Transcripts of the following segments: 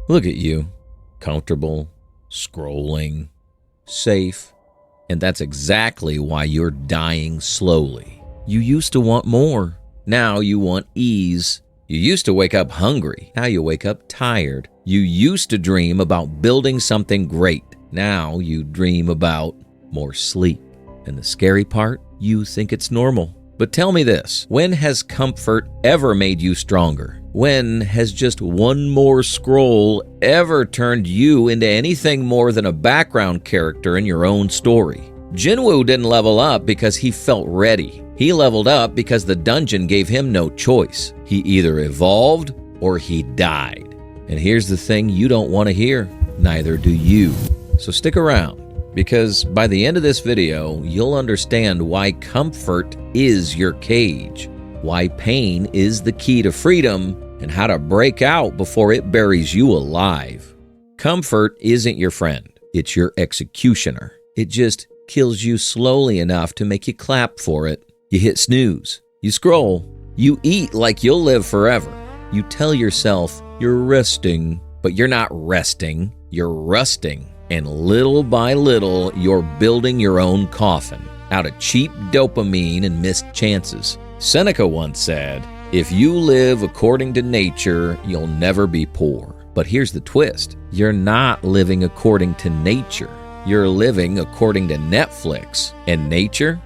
Look at you, comfortable, scrolling, safe, and that's exactly why you're dying slowly. You used to want more. Now you want ease. You used to wake up hungry. Now you wake up tired. You used to dream about building something great. Now you dream about more sleep. And the scary part, you think it's normal. But tell me this, when has comfort ever made you stronger? When has just one more scroll ever turned you into anything more than a background character in your own story? Jin-Woo didn't level up because he felt ready. He leveled up because the dungeon gave him no choice. He either evolved or he died. And here's the thing you don't want to hear, neither do you. So stick around, because by the end of this video, you'll understand why comfort is your cage, why pain is the key to freedom, and how to break out before it buries you alive. Comfort isn't your friend, it's your executioner. It just kills you slowly enough to make you clap for it. You hit snooze, you scroll, you eat like you'll live forever. You tell yourself you're resting, but you're not resting, you're rusting. And little by little, you're building your own coffin out of cheap dopamine and missed chances. Seneca once said, "If you live according to nature, you'll never be poor." But here's the twist. You're not living according to nature. You're living according to Netflix. And nature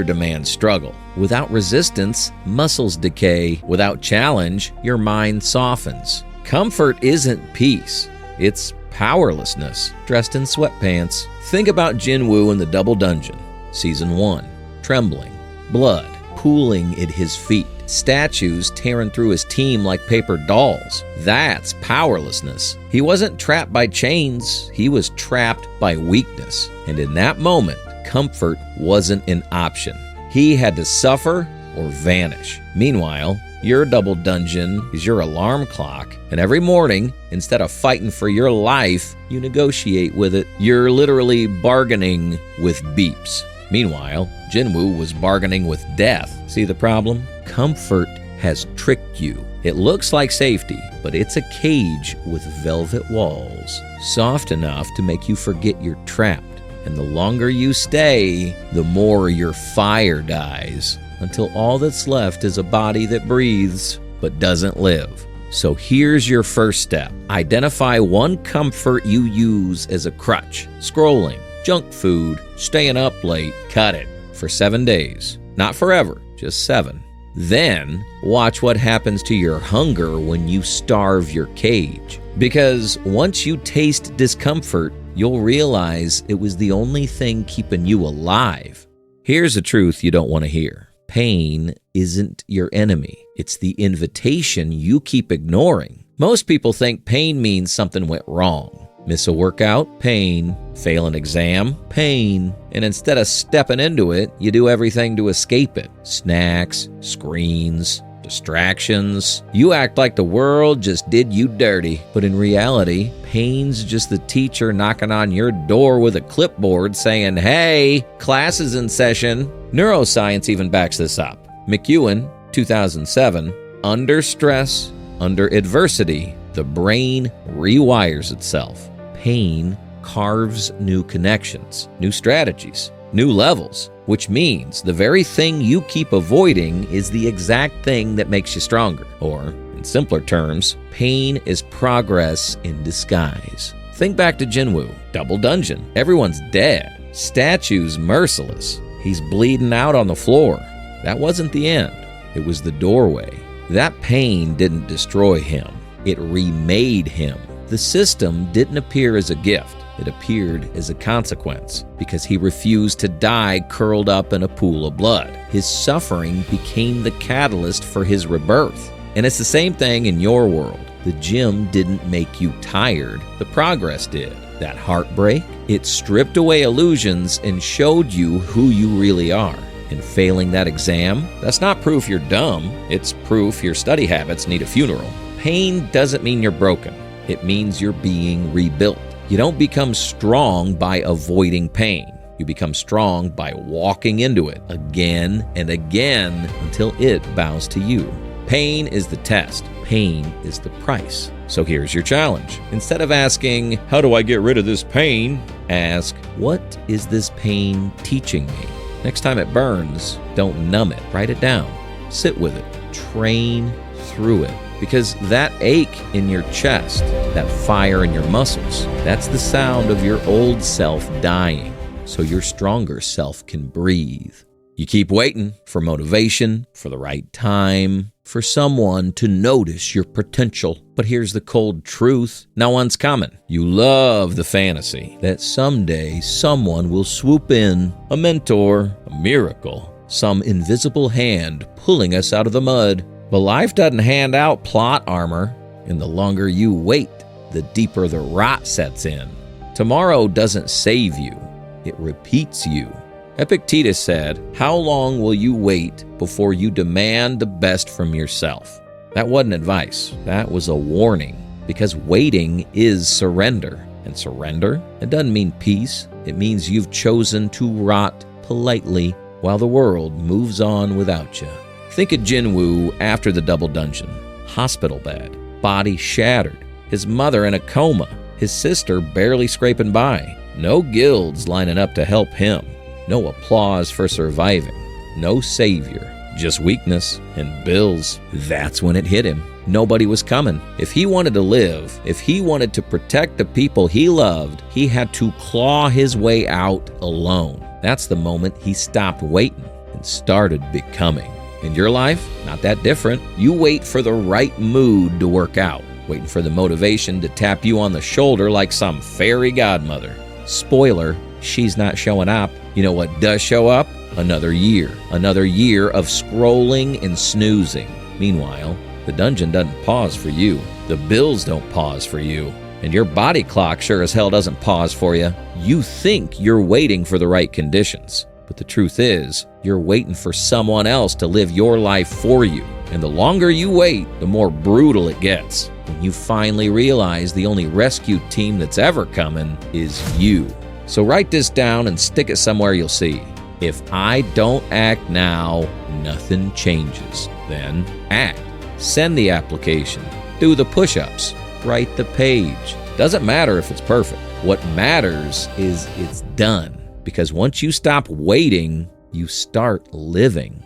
demands struggle. Without resistance, muscles decay. Without challenge, your mind softens. Comfort isn't peace. It's powerlessness, dressed in sweatpants. Think about Jin-Woo in the Double Dungeon. Season 1. Trembling. Blood pooling at his feet. Statues tearing through his team like paper dolls. That's powerlessness. He wasn't trapped by chains. He was trapped by weakness. And in that moment, comfort wasn't an option. He had to suffer or vanish. Meanwhile, your double dungeon is your alarm clock, and every morning, instead of fighting for your life, you negotiate with it. You're literally bargaining with beeps. Meanwhile, Jin-Woo was bargaining with death. See the problem? Comfort has tricked you. It looks like safety, but it's a cage with velvet walls, soft enough to make you forget you're trapped. And the longer you stay, the more your fire dies, until all that's left is a body that breathes but doesn't live. So here's your first step. Identify one comfort you use as a crutch. Scrolling, junk food, staying up late. Cut it for 7 days. Not forever, just 7. Then watch what happens to your hunger when you starve your cage. Because once you taste discomfort, you'll realize it was the only thing keeping you alive. Here's the truth you don't want to hear. Pain isn't your enemy. It's the invitation you keep ignoring. Most people think pain means something went wrong. Miss a workout? Pain. Fail an exam? Pain. And instead of stepping into it, you do everything to escape it. Snacks, screens, distractions. You act like the world just did you dirty. But in reality, pain's just the teacher knocking on your door with a clipboard saying, "Hey, class is in session." Neuroscience even backs this up. McEwen, 2007, under stress, under adversity, the brain rewires itself. Pain carves new connections, new strategies, new levels, which means the very thing you keep avoiding is the exact thing that makes you stronger. Or, in simpler terms, pain is progress in disguise. Think back to Jin-Woo, Double Dungeon. Everyone's dead. Statues merciless. He's bleeding out on the floor. That wasn't the end. It was the doorway. That pain didn't destroy him. It remade him. The system didn't appear as a gift. It appeared as a consequence because he refused to die curled up in a pool of blood. His suffering became the catalyst for his rebirth. And it's the same thing in your world. The gym didn't make you tired. The progress did. That heartbreak, it stripped away illusions and showed you who you really are. And failing that exam, that's not proof you're dumb. It's proof your study habits need a funeral. Pain doesn't mean you're broken. It means you're being rebuilt. You don't become strong by avoiding pain. You become strong by walking into it again and again until it bows to you. Pain is the test. pain is the price. So here's your challenge. Instead of asking, how do I get rid of this pain? Ask, what is this pain teaching me? Next time it burns, don't numb it. Write it down. Sit with it. Train through it. Because that ache in your chest, that fire in your muscles, that's the sound of your old self dying, so your stronger self can breathe. You keep waiting for motivation, for the right time, for someone to notice your potential. But here's the cold truth. No one's coming. You love the fantasy that someday someone will swoop in, a mentor, a miracle, some invisible hand pulling us out of the mud. But life doesn't hand out plot armor, and the longer you wait, the deeper the rot sets in. Tomorrow doesn't save you, it repeats you. Epictetus said, how long will you wait before you demand the best from yourself? That wasn't advice, that was a warning, because waiting is surrender. And surrender, it doesn't mean peace, it means you've chosen to rot politely while the world moves on without you. Think of Jin-Woo after the double dungeon. Hospital bed, body shattered, his mother in a coma, his sister barely scraping by. No guilds lining up to help him. No applause for surviving. No savior. Just weakness and bills. That's when it hit him. Nobody was coming. If he wanted to live, if he wanted to protect the people he loved, he had to claw his way out alone. That's the moment he stopped waiting and started becoming. In your life, not that different. You wait for the right mood to work out, waiting for the motivation to tap you on the shoulder like some fairy godmother. Spoiler, she's not showing up. You know what does show up? Another year of scrolling and snoozing. Meanwhile, the dungeon doesn't pause for you. The bills don't pause for you. And your body clock sure as hell doesn't pause for you. You think you're waiting for the right conditions. But the truth is, you're waiting for someone else to live your life for you. And the longer you wait, the more brutal it gets. When you finally realize the only rescue team that's ever coming is you. So write this down and stick it somewhere you'll see. If I don't act now, nothing changes. Then act. Send the application. Do the push-ups. Write the page. Doesn't matter if it's perfect. What matters is it's done. Because once you stop waiting, you start living.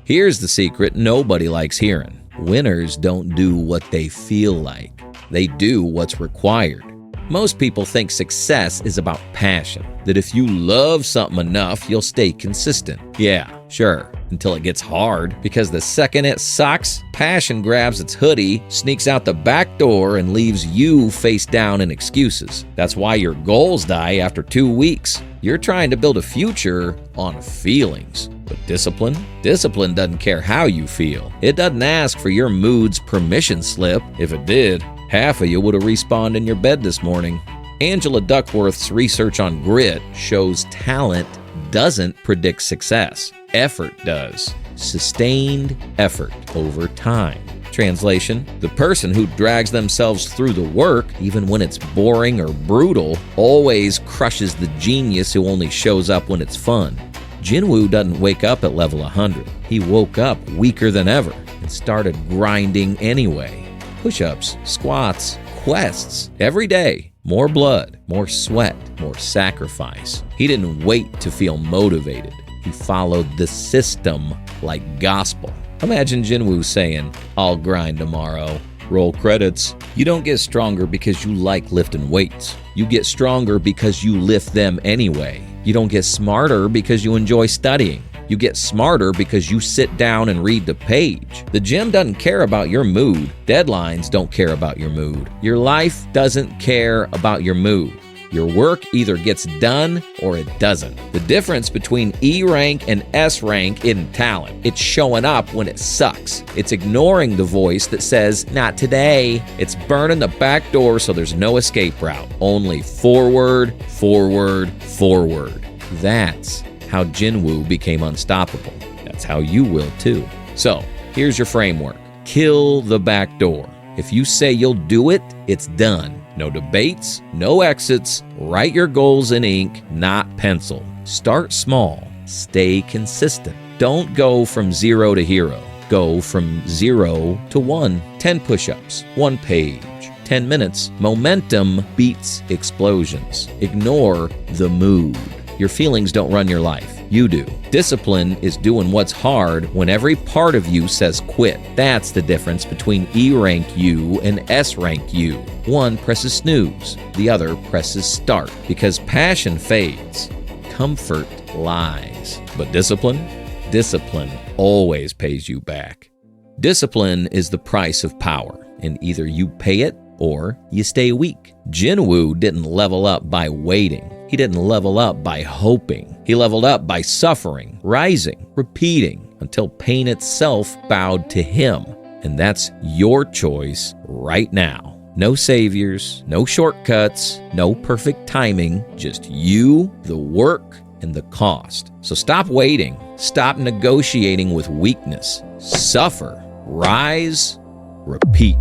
Here's the secret nobody likes hearing. Winners don't do what they feel like. They do what's required. Most people think success is about passion, that if you love something enough, you'll stay consistent. Yeah, sure, until it gets hard, because the second it sucks, passion grabs its hoodie, sneaks out the back door, and leaves you face down in excuses. That's why your goals die after 2 weeks. You're trying to build a future on feelings. But discipline doesn't care how you feel. It doesn't ask for your mood's permission slip. If it did, half of you would have respawned in your bed this morning. Angela Duckworth's research on grit shows talent doesn't predict success. Effort does. Sustained effort over time. Translation: the person who drags themselves through the work, even when it's boring or brutal, always crushes the genius who only shows up when it's fun. Jin-Woo doesn't wake up at level 100. He woke up weaker than ever and started grinding anyway. Push-ups, squats, quests, every day. More blood, more sweat, more sacrifice. He didn't wait to feel motivated. He followed the system like gospel. Imagine Jin-Woo saying, I'll grind tomorrow. Roll credits. You don't get stronger because you like lifting weights. You get stronger because you lift them anyway. You don't get smarter because you enjoy studying. You get smarter because you sit down and read the page. The gym doesn't care about your mood. Deadlines don't care about your mood. Your life doesn't care about your mood. Your work either gets done or it doesn't. The difference between E rank and S rank isn't talent. It's showing up when it sucks. It's ignoring the voice that says, not today. It's burning the back door so there's no escape route. Only forward, forward, forward. That's how Jin-Woo became unstoppable. That's how you will too. So, here's your framework. Kill the back door. If you say you'll do it, it's done. No debates, no exits. Write your goals in ink, not pencil. Start small. Stay consistent. Don't go from zero to hero. Go from 0 to 1. 10 push-ups, 1 page. 10 minutes. Momentum beats explosions. Ignore the mood. Your feelings don't run your life. You do. Discipline is doing what's hard when every part of you says quit. That's the difference between E-rank you and S-rank you. One presses snooze, the other presses start. Because passion fades, comfort lies. But discipline always pays you back. Discipline is the price of power, and either you pay it or you stay weak. Jin-Woo didn't level up by waiting. He didn't level up by hoping. He leveled up by suffering, rising, repeating, until pain itself bowed to him. And that's your choice right now. No saviors, no shortcuts, no perfect timing, just you, the work, and the cost. So stop waiting. Stop negotiating with weakness. Suffer, rise, repeat.